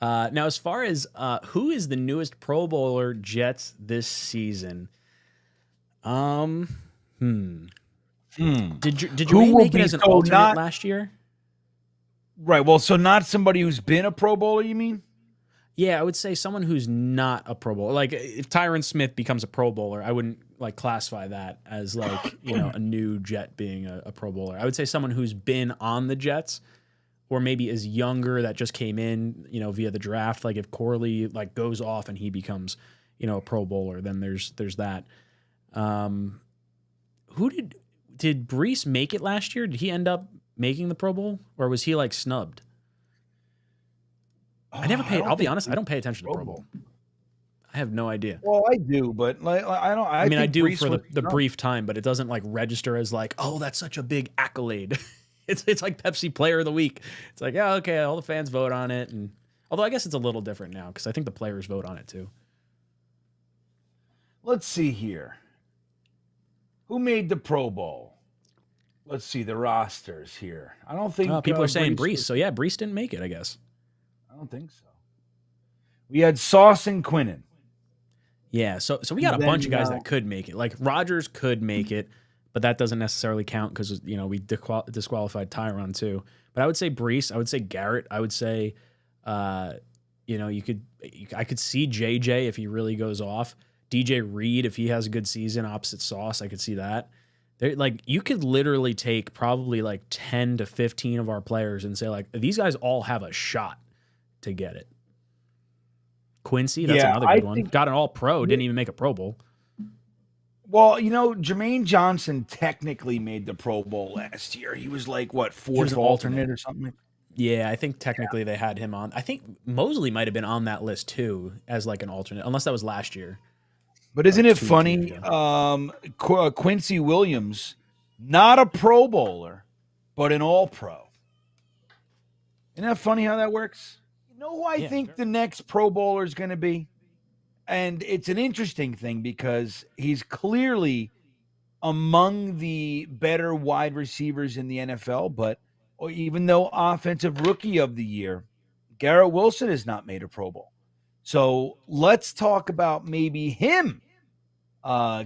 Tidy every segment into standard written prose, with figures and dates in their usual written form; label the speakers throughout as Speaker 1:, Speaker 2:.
Speaker 1: Now, as far as who is the newest Pro Bowler Jets this season? Um, hmm. Did
Speaker 2: Who
Speaker 1: Jermaine
Speaker 2: will
Speaker 1: make it
Speaker 2: be
Speaker 1: as an
Speaker 2: so
Speaker 1: alternate
Speaker 2: not
Speaker 1: last year?
Speaker 2: right? Well, so not somebody who's been a Pro Bowler, you mean?
Speaker 1: Yeah, I would say someone who's not a Pro Bowler. Like if Tyron Smith becomes a Pro Bowler, I wouldn't like classify that as like a new Jet being a Pro Bowler. I would say someone who's been on the Jets or maybe is younger that just came in, via the draft. Like if Corley like goes off and he becomes, a Pro Bowler, then there's that. Um, who did Brees make it last year? Did he end up making the Pro Bowl or was he like snubbed? I never
Speaker 2: I
Speaker 1: paid.
Speaker 2: don't
Speaker 1: I'll be
Speaker 2: think
Speaker 1: honest. I
Speaker 2: he's
Speaker 1: don't pay attention to
Speaker 2: Pro
Speaker 1: Pro
Speaker 2: Bowl.
Speaker 1: Bowl. I have no idea.
Speaker 2: Well, I do, but like I don't.
Speaker 1: I
Speaker 2: I
Speaker 1: mean, I
Speaker 2: think
Speaker 1: do
Speaker 2: Brees
Speaker 1: for
Speaker 2: was
Speaker 1: the
Speaker 2: snubbed.
Speaker 1: brief time, but it doesn't like register as like, oh, that's such a big accolade. It's like Pepsi Player of the Week. It's like, yeah, okay, all the fans vote on it, and although I guess it's a little different now because I think the players vote on it too.
Speaker 2: Let's see here. Who made the Pro Bowl? Let's see the rosters here. I don't think
Speaker 1: People are saying
Speaker 2: Brees
Speaker 1: Brees,
Speaker 2: was.
Speaker 1: so yeah, Brees didn't make it, I guess.
Speaker 2: I don't think so. We had Sauce and Quinnen,
Speaker 1: Yeah, so we got
Speaker 2: and
Speaker 1: a bunch
Speaker 2: then
Speaker 1: of guys that could make it. Like Rodgers could make it, but that doesn't necessarily count because we disqualified Tyron too. But I would say Brees. I would say Garrett. I would say, I could see JJ if he really goes off. DJ Reed if he has a good season opposite Sauce. I could see that. Like you could literally take probably like 10 to 15 of our players and say like these guys all have a shot to get it. Quincy, that's
Speaker 2: yeah,
Speaker 1: another
Speaker 2: I
Speaker 1: good one.
Speaker 2: think.
Speaker 1: Got an all pro, didn't even make a Pro Bowl.
Speaker 2: Well, Jermaine Johnson technically made the Pro Bowl last year. He was like what
Speaker 1: He was
Speaker 2: fourth
Speaker 1: an alternate.
Speaker 2: alternate or something.
Speaker 1: Yeah, I think technically they had him on. I think Mosley might have been on that list too as like an alternate, unless that was last year
Speaker 2: But
Speaker 1: or
Speaker 2: isn't it
Speaker 1: 2 years
Speaker 2: funny?
Speaker 1: ago.
Speaker 2: Quincy Williams, not a Pro Bowler, but an All Pro. Isn't that funny how that works? You know who I
Speaker 1: Yeah,
Speaker 2: think
Speaker 1: sure.
Speaker 2: the next Pro Bowler is going to be? And it's an interesting thing because he's clearly among the better wide receivers in the NFL. But even though Offensive Rookie of the Year, Garrett Wilson has not made a Pro Bowl. So let's talk about maybe him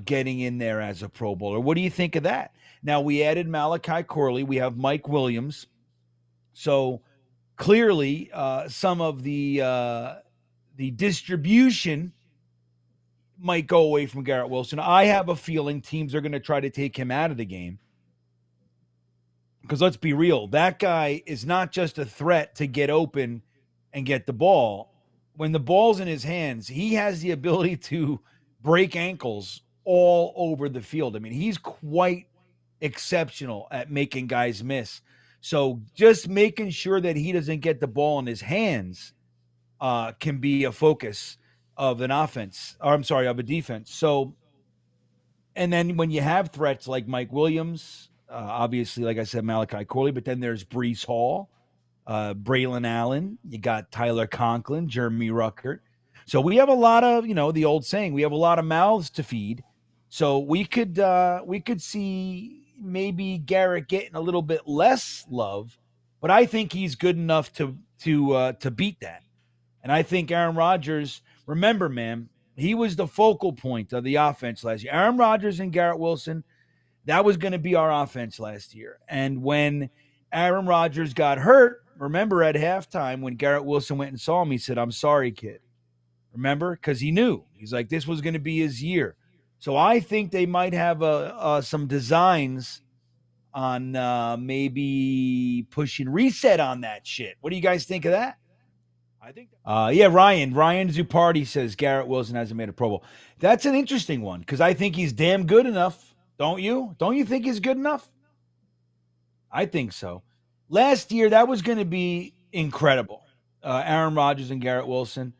Speaker 2: getting in there as a Pro Bowler. What do you think of that? Now, we added Malachi Corley. We have Mike Williams. So clearly, some of the distribution might go away from Garrett Wilson. I have a feeling teams are going to try to take him out of the game because let's be real, that guy is not just a threat to get open and get the ball. When the ball's in his hands, he has the ability to break ankles all over the field. I mean, he's quite exceptional at making guys miss. So just making sure that he doesn't get the ball in his hands can be a focus of an offense, or I'm sorry, of a defense. So, and then when you have threats like Mike Williams, obviously, like I said, Malachi Corley, but then there's Brees Hall, Braylon Allen, you got Tyler Conklin, Jeremy Ruckert. So we have a lot of, the old saying, we have a lot of mouths to feed. So we could see maybe Garrett getting a little bit less love, but I think he's good enough to beat that. And I think Aaron Rodgers, remember, man, he was the focal point of the offense last year. Aaron Rodgers and Garrett Wilson, that was going to be our offense last year. And when Aaron Rodgers got hurt, remember at halftime when Garrett Wilson went and saw him, he said, "I'm sorry, kid." Remember? Because he knew. He's like, this was going to be his year. So I think they might have some designs on maybe pushing reset on that shit. What do you guys think of that? I think. Yeah, Ryan Zupardi says Garrett Wilson hasn't made a Pro Bowl. That's an interesting one because I think he's damn good enough. Don't you? Don't you think he's good enough? I think so. Last year, that was going to be incredible. Aaron Rodgers and Garrett Wilson.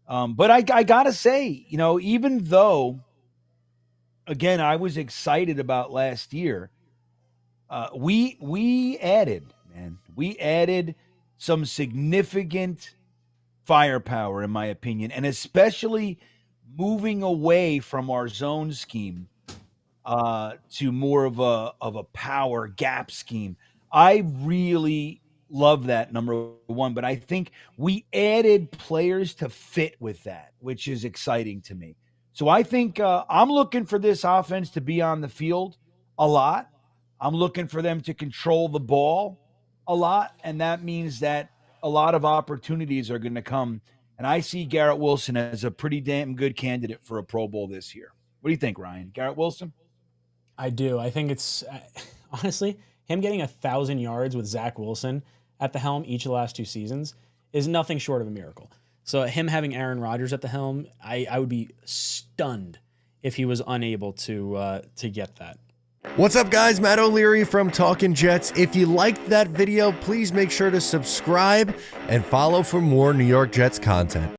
Speaker 2: But I got to say, even though, again, I was excited about last year, we added, man. We added some significant firepower, in my opinion, and especially moving away from our zone scheme to more of a power gap scheme. I really love that, number one. But I think we added players to fit with that, which is exciting to me. So I think I'm looking for this offense to be on the field a lot. I'm looking for them to control the ball a lot. And that means that a lot of opportunities are going to come. And I see Garrett Wilson as a pretty damn good candidate for a Pro Bowl this year. What do you think, Ryan? Garrett Wilson?
Speaker 1: I do. I think it's honestly him getting 1,000 yards with Zach Wilson at the helm each of the last 2 seasons is nothing short of a miracle. So him having Aaron Rodgers at the helm, I would be stunned if he was unable to get that.
Speaker 3: What's up, guys? Matt O'Leary from Talkin' Jets. If you liked that video, please make sure to subscribe and follow for more New York Jets content.